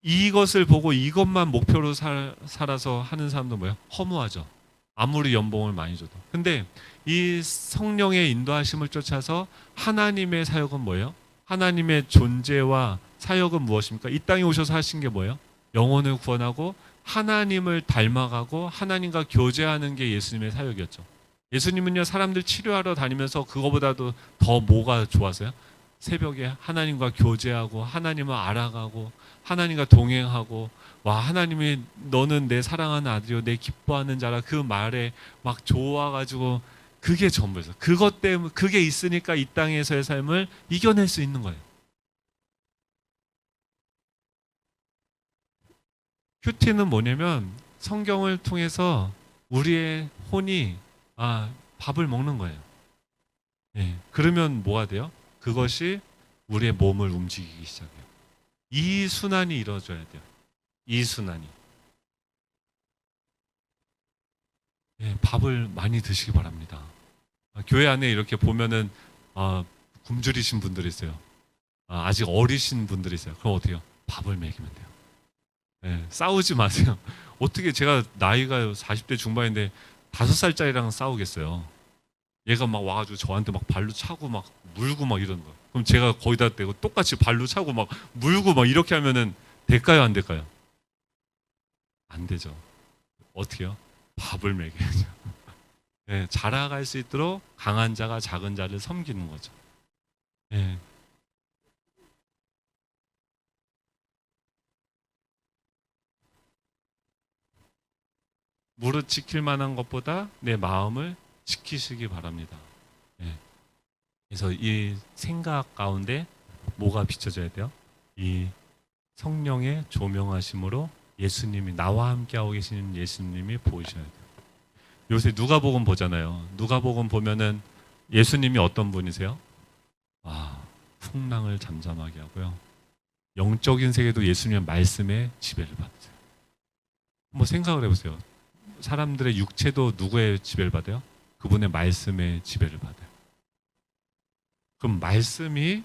이것을 보고 이것만 목표로 살아서 하는 사람도 뭐예요? 허무하죠. 아무리 연봉을 많이 줘도. 근데 이 성령의 인도하심을 쫓아서 하나님의 사역은 뭐예요? 하나님의 존재와 사역은 무엇입니까? 이 땅에 오셔서 하신 게 뭐예요? 영혼을 구원하고 하나님을 닮아가고 하나님과 교제하는 게 예수님의 사역이었죠. 예수님은요, 사람들 치료하러 다니면서 그거보다도 더 뭐가 좋았어요? 새벽에 하나님과 교제하고 하나님을 알아가고 하나님과 동행하고 하나님이 너는 내 사랑하는 아들이요 내 기뻐하는 자라 그 말에 막 좋아가지고 그게 전부였어요. 그것 때문에 그게 있으니까 이 땅에서의 삶을 이겨낼 수 있는 거예요. 큐티는 뭐냐면 성경을 통해서 우리의 혼이 밥을 먹는 거예요. 예, 그러면 뭐가 돼요? 그것이 우리의 몸을 움직이기 시작해요. 이 순환이 이루어져야 돼요. 이 순환이. 예, 밥을 많이 드시기 바랍니다. 교회 안에 이렇게 보면은 굶주리신 분들이 있어요. 아직 어리신 분들이 있어요. 그럼 어떻게 해요? 밥을 먹이면 돼요. 예, 싸우지 마세요. 어떻게 제가 나이가 40대 중반인데 5살짜리랑 싸우겠어요. 얘가 막 와가지고 저한테 막 발로 차고 막 물고 막 이러는 거예요. 그럼 제가 거기다 대고 똑같이 발로 차고 막 물고 막 이렇게 하면은 될까요, 안 될까요? 안 되죠. 어떻게요? 밥을 먹여야죠. 예, 자라갈 수 있도록 강한 자가 작은 자를 섬기는 거죠. 예. 무릇 지킬 만한 것보다 내 마음을 지키시기 바랍니다. 예. 그래서 이 생각 가운데 뭐가 비춰져야 돼요? 이 성령의 조명하심으로 예수님이 나와 함께하고 계시는 예수님이 보이셔야 돼요. 요새 누가복음 보잖아요. 누가복음 보면은 예수님이 어떤 분이세요? 풍랑을 잠잠하게 하고요. 영적인 세계도 예수님의 말씀에 지배를 받으세요. 한번 생각을 해보세요. 사람들의 육체도 누구의 지배를 받아요? 그분의 말씀에 지배를 받아요. 그럼 말씀이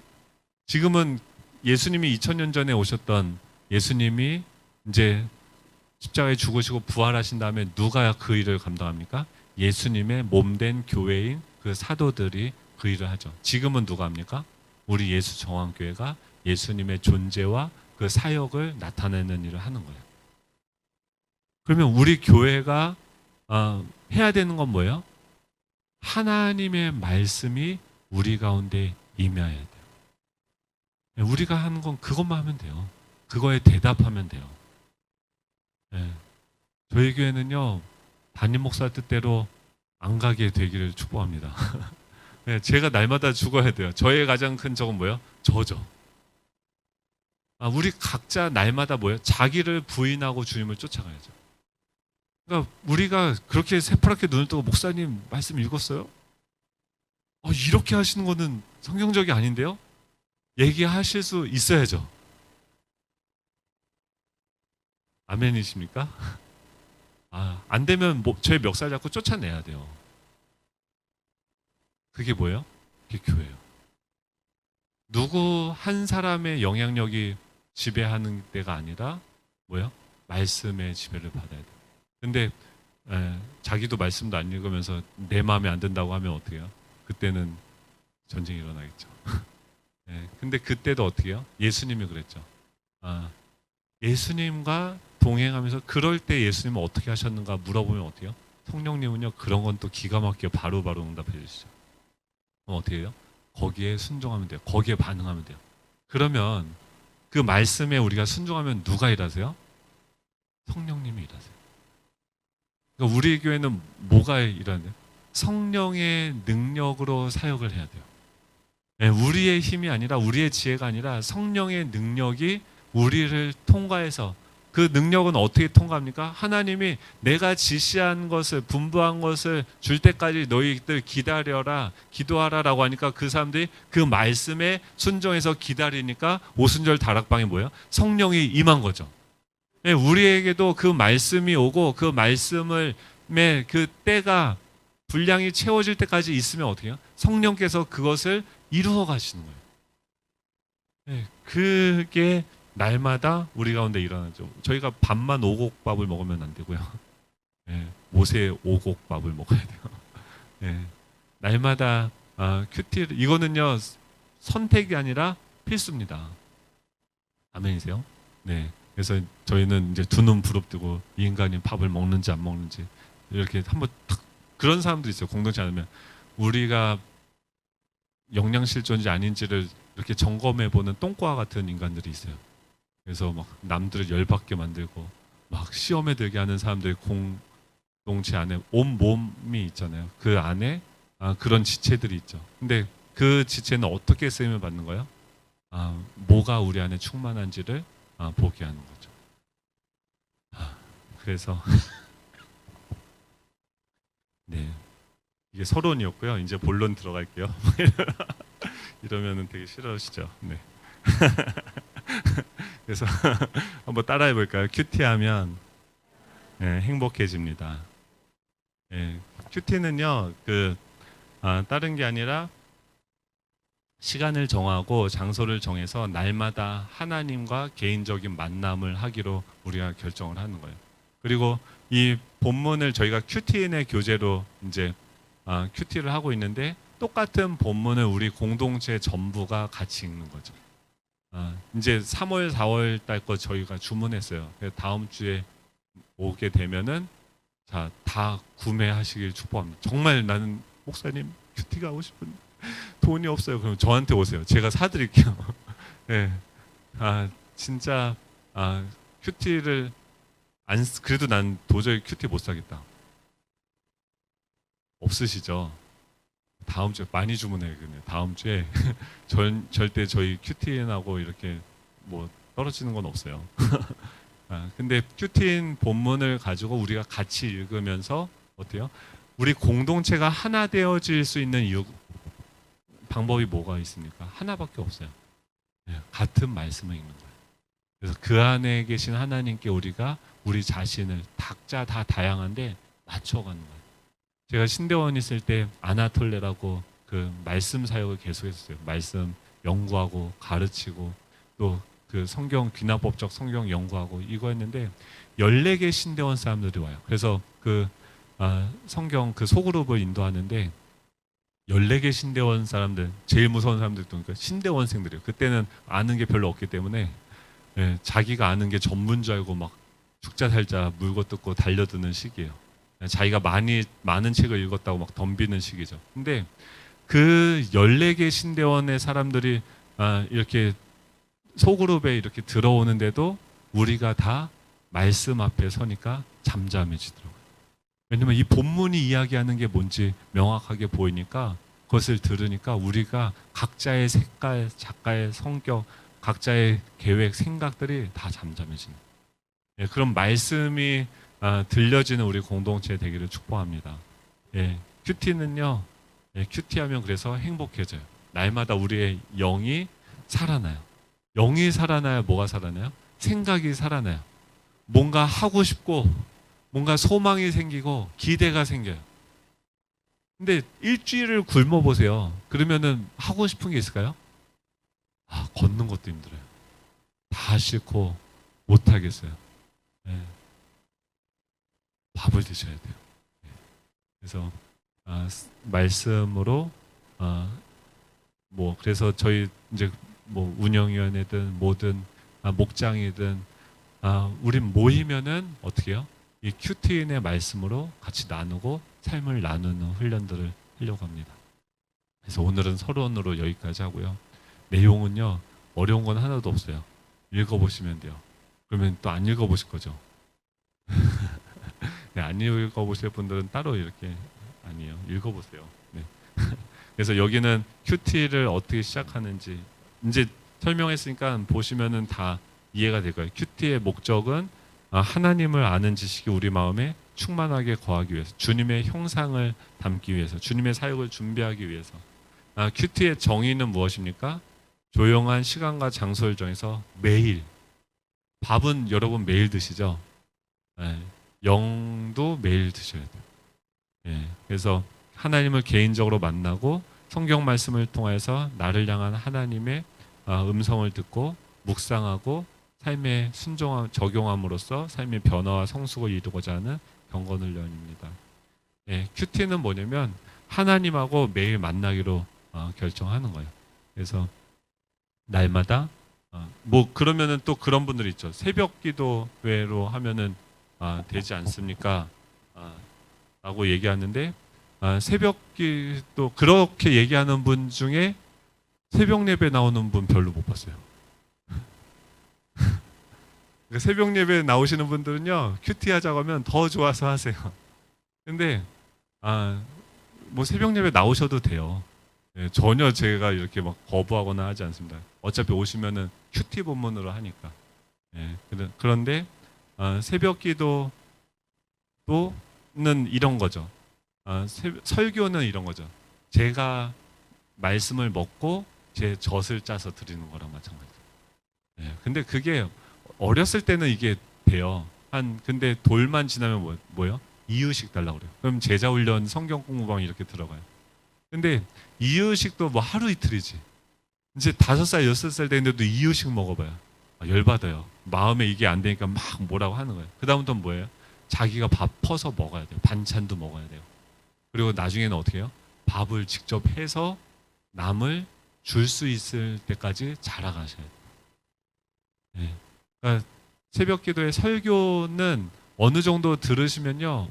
지금은 예수님이 2000년 전에 오셨던 예수님이 이제 십자가에 죽으시고 부활하신 다음에 누가 그 일을 감당합니까? 예수님의 몸된 교회인 그 사도들이 그 일을 하죠. 지금은 누가 합니까? 우리 예수 정황교회가 예수님의 존재와 그 사역을 나타내는 일을 하는 거예요. 그러면 우리 교회가 해야 되는 건 뭐예요? 하나님의 말씀이 우리 가운데 임해야 돼요. 우리가 하는 건 그것만 하면 돼요. 그거에 대답하면 돼요. 네. 저희 교회는요, 담임 목사 뜻대로 안 가게 되기를 축복합니다. 네, 제가 날마다 죽어야 돼요. 저의 가장 큰 적은 뭐예요? 저죠. 우리 각자 날마다 뭐예요? 자기를 부인하고 주님을 쫓아가야죠. 그러니까 우리가 그렇게 새파랗게 눈을 뜨고 목사님 말씀 읽었어요? 이렇게 하시는 거는 성경적이 아닌데요? 얘기하실 수 있어야죠. 아멘이십니까? 안 되면 제 멱살 잡고 쫓아내야 돼요. 그게 뭐예요? 그게 교회예요. 누구 한 사람의 영향력이 지배하는 데가 아니라 뭐예요? 말씀의 지배를 받아야 돼요. 근데 자기도 말씀도 안 읽으면서 내 마음에 안 든다고 하면 어떻게 해요? 그때는 전쟁이 일어나겠죠. 근데 그때도 어떻게 해요? 예수님이 그랬죠. 예수님과 동행하면서 그럴 때 예수님은 어떻게 하셨는가 물어보면 어떻게 해요? 성령님은요, 그런 건 또 기가 막히게 바로바로 응답해 주시죠. 그럼 어떻게 해요? 거기에 순종하면 돼요. 거기에 반응하면 돼요. 그러면 그 말씀에 우리가 순종하면 누가 일하세요? 성령님이 일하세요. 그러니까 우리 교회는 뭐가 일하는데요? 성령의 능력으로 사역을 해야 돼요. 우리의 힘이 아니라, 우리의 지혜가 아니라 성령의 능력이 우리를 통과해서, 그 능력은 어떻게 통과합니까? 하나님이 내가 지시한 것을, 분부한 것을 줄 때까지 너희들 기다려라, 기도하라라고 하니까 그 사람들이 그 말씀에 순종해서 기다리니까 오순절 다락방이 뭐예요? 성령이 임한 거죠. 우리에게도 그 말씀이 오고 그 말씀을 그 때가 분량이 채워질 때까지 있으면 어떻게 해요? 성령께서 그것을 이루어 가시는 거예요. 그게 날마다 우리 가운데 일어나죠. 저희가 밥만 오곡밥을 먹으면 안 되고요. 모세 오곡밥을 먹어야 돼요. 날마다 큐티를, 이거는요, 선택이 아니라 필수입니다. 아멘이세요? 네. 그래서 저희는 이제 두 눈 부릅뜨고 이 인간이 밥을 먹는지 안 먹는지 이렇게 한번 탁, 그런 사람도 있어요. 공동체 안에 우리가 영양실조인지 아닌지를 이렇게 점검해 보는 똥꼬와 같은 인간들이 있어요. 그래서 막 남들을 열받게 만들고 막 시험에 들게 하는 사람들이 공동체 안에 온 몸이 있잖아요. 그 안에 그런 지체들이 있죠. 근데 그 지체는 어떻게 쓰임을 받는 거예요? 뭐가 우리 안에 충만한지를 보게 하는 거죠. 그래서 네, 이게 서론이었고요. 이제 본론 들어갈게요. 이러면은 되게 싫어하시죠. 네. 그래서 한번 따라해 볼까요? 큐티하면 행복해집니다. 큐티는요, 다른 게 아니라 시간을 정하고 장소를 정해서 날마다 하나님과 개인적인 만남을 하기로 우리가 결정을 하는 거예요. 그리고 이 본문을 저희가 큐티인의 교재로 이제 큐티를 하고 있는데, 똑같은 본문을 우리 공동체 전부가 같이 읽는 거죠. 이제 3월, 4월 달 거 저희가 주문했어요. 다음 주에 오게 되면은 다 구매하시길 축복합니다. 정말 나는 목사님 큐티 가고 싶은데 돈이 없어요. 그럼 저한테 오세요. 제가 사드릴게요. 네. 진짜 큐티를 그래도 난 도저히 큐티 못 사겠다. 없으시죠? 다음 주에 많이 주문해야겠네요. 다음 주에 절대 저희 큐티인하고 이렇게 뭐 떨어지는 건 없어요. 근데 큐티인 본문을 가지고 우리가 같이 읽으면서 어때요? 우리 공동체가 하나 되어질 수 있는 방법이 뭐가 있습니까? 하나밖에 없어요. 같은 말씀을 읽는 거예요. 그래서 그 안에 계신 하나님께 우리가 우리 자신을 각자 다 다양한데 맞춰가는 거예요. 제가 신대원 있을 때 아나톨레라고 그 말씀 사역을 계속했어요. 말씀 연구하고 가르치고 또 그 성경 귀납법적 성경 연구하고 이거 했는데 14개 신대원 사람들이 와요. 그래서 그 성경 그 소그룹을 인도하는데 14개 신대원 사람들, 제일 무서운 사람들도 그러니까 신대원생들이에요. 그때는 아는 게 별로 없기 때문에 자기가 아는 게 전문 줄 알고 막 죽자 살자 물고 뜯고 달려드는 시기예요. 자기가 많은 책을 읽었다고 막 덤비는 시기죠. 근데 그 14개 신대원의 사람들이 이렇게 소그룹에 이렇게 들어오는데도 우리가 다 말씀 앞에 서니까 잠잠해지더라고요. 왜냐면 이 본문이 이야기하는 게 뭔지 명확하게 보이니까 그것을 들으니까 우리가 각자의 색깔, 작가의 성격, 각자의 계획, 생각들이 다 잠잠해지는 그런 말씀이 들려지는 우리 공동체 되기를 축복합니다. 큐티는요, 큐티하면 그래서 행복해져요. 날마다 우리의 영이 살아나요. 영이 살아나야 뭐가 살아나요? 생각이 살아나요. 뭔가 하고 싶고 뭔가 소망이 생기고 기대가 생겨요. 근데 일주일을 굶어 보세요. 그러면은 하고 싶은 게 있을까요? 걷는 것도 힘들어요. 다 싫고 못 하겠어요. 밥을 드셔야 돼요. 그래서 말씀으로 그래서 저희 이제 뭐 운영위원회든 뭐든 목장이든 우린 모이면은 어떻게 해요? 이 큐티인의 말씀으로 같이 나누고 삶을 나누는 훈련들을 하려고 합니다. 그래서 오늘은 서론으로 여기까지 하고요. 내용은요 어려운 건 하나도 없어요. 읽어보시면 돼요. 그러면 또 안 읽어보실 거죠? 네, 안 읽어보실 분들은 따로 이렇게 아니에요. 읽어보세요. 네. 그래서 여기는 큐티를 어떻게 시작하는지 이제 설명했으니까 보시면은 다 이해가 될 거예요. 큐티의 목적은 하나님을 아는 지식이 우리 마음에 충만하게 거하기 위해서, 주님의 형상을 담기 위해서, 주님의 사역을 준비하기 위해서. 큐티의 정의는 무엇입니까? 조용한 시간과 장소를 정해서 매일, 밥은 여러분 매일 드시죠? 영도 매일 드셔야 돼요. 그래서 하나님을 개인적으로 만나고 성경 말씀을 통해서 나를 향한 하나님의 음성을 듣고 묵상하고 삶에 적용함으로써 삶의 변화와 성숙을 이루고자 하는 경건훈련입니다. 큐티는 뭐냐면 하나님하고 매일 만나기로 결정하는 거예요. 그래서 날마다 그러면은 또 그런 분들이 있죠. 새벽 기도회로 하면은 되지 않습니까? 라고 얘기하는데 새벽 기도 그렇게 얘기하는 분 중에 새벽 예배 나오는 분 별로 못 봤어요. 새벽 예배 나오시는 분들은요 큐티 하자고 하면 더 좋아서 하세요. 근데 뭐 새벽 예배 나오셔도 돼요. 전혀 제가 이렇게 막 거부하거나 하지 않습니다. 어차피 오시면은 큐티 본문으로 하니까. 그런데 새벽 기도는 이런 거죠. 설교는 이런 거죠. 제가 말씀을 먹고 제 젖을 짜서 드리는 거랑 마찬가지예요. 근데 그게 어렸을 때는 이게 돼요. 근데 돌만 지나면 뭐요? 이유식 달라고 그래요. 그럼 제자 훈련 성경 공부방 이렇게 들어가요. 근데 이유식도 뭐 하루 이틀이지. 이제 5살, 6살 되는데도 이유식 먹어봐요. 열받아요. 마음에 이게 안 되니까 막 뭐라고 하는 거예요. 그 다음부터는 뭐예요? 자기가 밥 퍼서 먹어야 돼요. 반찬도 먹어야 돼요. 그리고 나중에는 어떻게 해요? 밥을 직접 해서 남을 줄 수 있을 때까지 자라가셔야 돼요. 그러니까 새벽 기도의 설교는 어느 정도 들으시면요.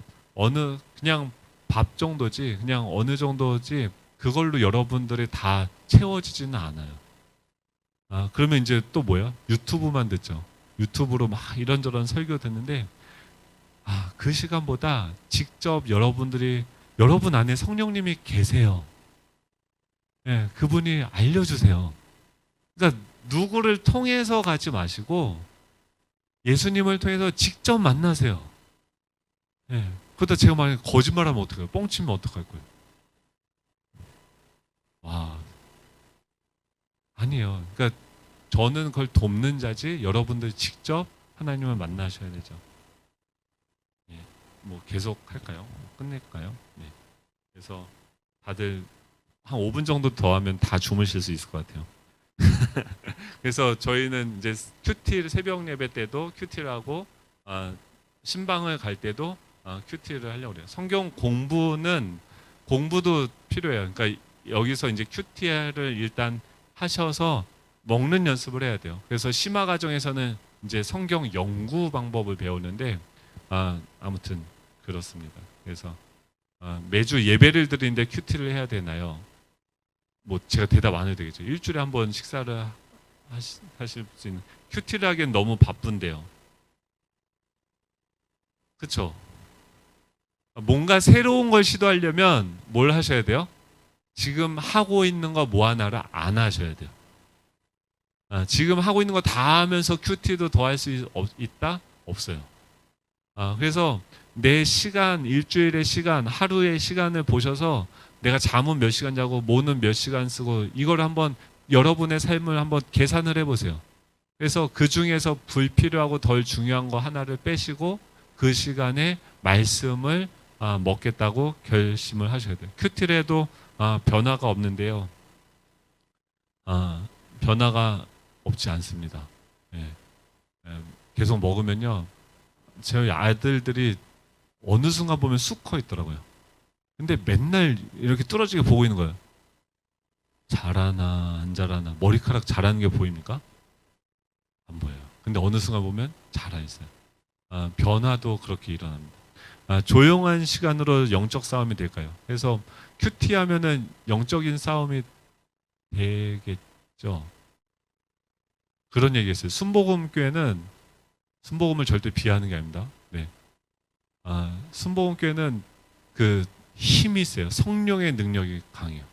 그냥 밥 정도지, 그냥 어느 정도지, 그걸로 여러분들이 다 채워지지는 않아요. 그러면 이제 또 뭐야? 유튜브만 듣죠. 유튜브로 막 이런저런 설교 듣는데, 그 시간보다 직접 여러분 안에 성령님이 계세요. 그분이 알려주세요. 그러니까 누구를 통해서 가지 마시고 예수님을 통해서 직접 만나세요. 그러다 제가 만약에 거짓말하면 어떡해요? 뻥치면 어떡할 거예요? 아니에요. 그러니까 저는 그걸 돕는 자지 여러분들이 직접 하나님을 만나셔야 되죠. 예. 뭐 계속 할까요? 끝낼까요? 네. 그래서 다들 한 5분 정도 더 하면 다 주무실 수 있을 것 같아요. 그래서 저희는 이제 큐티를 새벽 예배 때도 큐티를 하고 신방을 갈 때도 큐티를 하려고 그래요. 성경 공부도 필요해요. 그러니까 여기서 이제 큐티를 일단 하셔서 먹는 연습을 해야 돼요. 그래서 심화 과정에서는 이제 성경 연구 방법을 배우는데 아무튼 그렇습니다. 그래서 매주 예배를 드리는데 큐티를 해야 되나요? 뭐 제가 대답 안 해도 되겠죠. 일주일에 한 번 식사를 하실 수 있는 큐티를 하기엔 너무 바쁜데요. 그렇죠? 뭔가 새로운 걸 시도하려면 뭘 하셔야 돼요? 지금 하고 있는 거 뭐 하나를 안 하셔야 돼요. 지금 하고 있는 거 다 하면서 큐티도 더 할 수 있다? 없어요. 그래서 내 시간, 일주일의 시간, 하루의 시간을 보셔서 내가 잠은 몇 시간 자고 뭐는 몇 시간 쓰고 이걸 한번 여러분의 삶을 한번 계산을 해보세요. 그래서 그 중에서 불필요하고 덜 중요한 거 하나를 빼시고 그 시간에 말씀을 먹겠다고 결심을 하셔야 돼요. 큐티를 해도 변화가 없는데요. 변화가 없지 않습니다. 예. 계속 먹으면요. 저희 아들들이 어느 순간 보면 쑥 커 있더라고요. 근데 맨날 이렇게 뚫어지게 보고 있는 거예요. 자라나 안 자라나 머리카락 자라는 게 보입니까? 안 보여요. 근데 어느 순간 보면 자라 있어요. 변화도 그렇게 일어납니다. 조용한 시간으로 영적 싸움이 될까요? 그래서 큐티 하면은 영적인 싸움이 되겠죠. 그런 얘기했어요. 순복음교회는 순복음을 절대 비하하는 게 아닙니다. 네. 순복음교회는 그 힘이 세요. 성령의 능력이 강해요.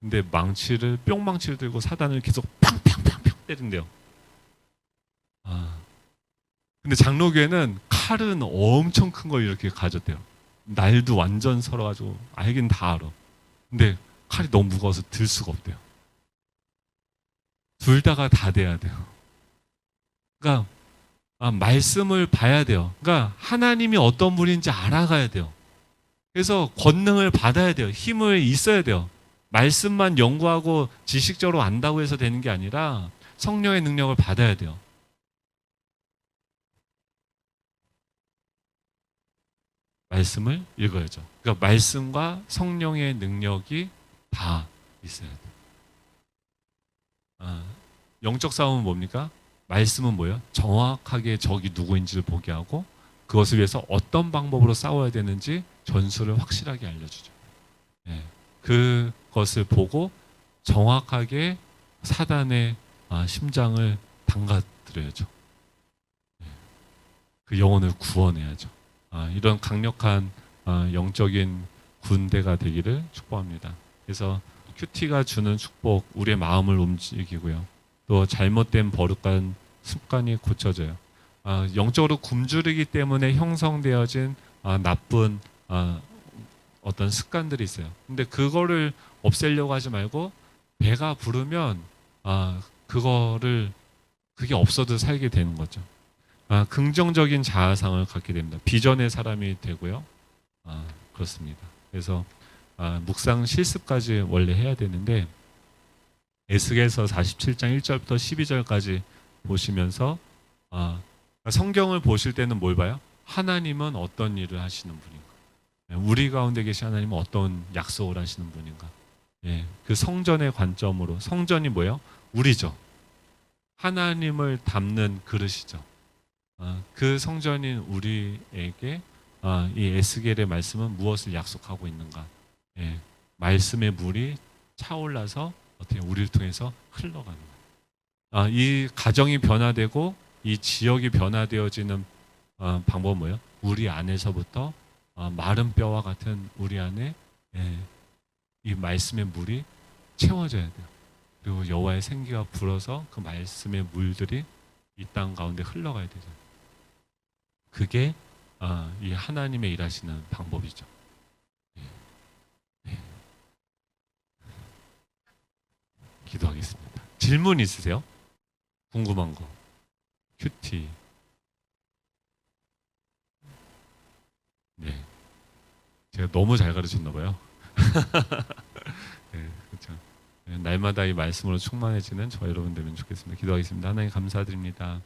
근데 뿅망치를 들고 사단을 계속 팡팡팡팡 때린대요. 근데 장로교회는 칼은 엄청 큰 걸 이렇게 가졌대요. 날도 완전 설어가지고 알긴 다 알아. 근데 칼이 너무 무거워서 들 수가 없대요. 둘 다가 다 돼야 돼요. 그러니까 말씀을 봐야 돼요. 그러니까 하나님이 어떤 분인지 알아가야 돼요. 그래서 권능을 받아야 돼요. 힘을 있어야 돼요. 말씀만 연구하고 지식적으로 안다고 해서 되는 게 아니라 성령의 능력을 받아야 돼요. 말씀을 읽어야죠. 그러니까 말씀과 성령의 능력이 다 있어야 돼요. 영적 싸움은 뭡니까? 말씀은 뭐예요? 정확하게 적이 누구인지를 보게 하고 그것을 위해서 어떤 방법으로 싸워야 되는지 전술을 확실하게 알려주죠. 예. 그것을 보고 정확하게 사단의 심장을 담가드려야죠. 예. 그 영혼을 구원해야죠. 이런 강력한 영적인 군대가 되기를 축복합니다. 그래서 큐티가 주는 축복, 우리의 마음을 움직이고요. 또 잘못된 버릇과 습관이 고쳐져요. 영적으로 굶주리기 때문에 형성되어진 나쁜 어떤 습관들이 있어요. 근데 그거를 없애려고 하지 말고 배가 부르면 그게 없어도 살게 되는 거죠. 긍정적인 자아상을 갖게 됩니다. 비전의 사람이 되고요. 그렇습니다. 그래서 묵상 실습까지 원래 해야 되는데 에스겔서 47장 1절부터 12절까지 보시면서 성경을 보실 때는 뭘 봐요? 하나님은 어떤 일을 하시는 분인가? 우리 가운데 계신 하나님은 어떤 약속을 하시는 분인가? 예, 그 성전의 관점으로 성전이 뭐예요? 우리죠. 하나님을 담는 그릇이죠. 그 성전인 우리에게 이 에스겔의 말씀은 무엇을 약속하고 있는가? 예, 말씀의 물이 차올라서 어떻게 우리를 통해서 흘러가는 거예요. 이 가정이 변화되고 이 지역이 변화되어지는 방법은 뭐예요? 우리 안에서부터 마른 뼈와 같은 우리 안에 이 말씀의 물이 채워져야 돼요. 그리고 여호와의 생기가 불어서 그 말씀의 물들이 이 땅 가운데 흘러가야 되죠. 그게 이 하나님의 일하시는 방법이죠. 기도하겠습니다. 질문 있으세요? 궁금한 거. 큐티. 네. 제가 너무 잘 가르쳤나 봐요. 네, 그렇죠. 네, 날마다 이 말씀으로 충만해지는 저 여러분 되면 좋겠습니다. 기도하겠습니다. 하나님 감사드립니다.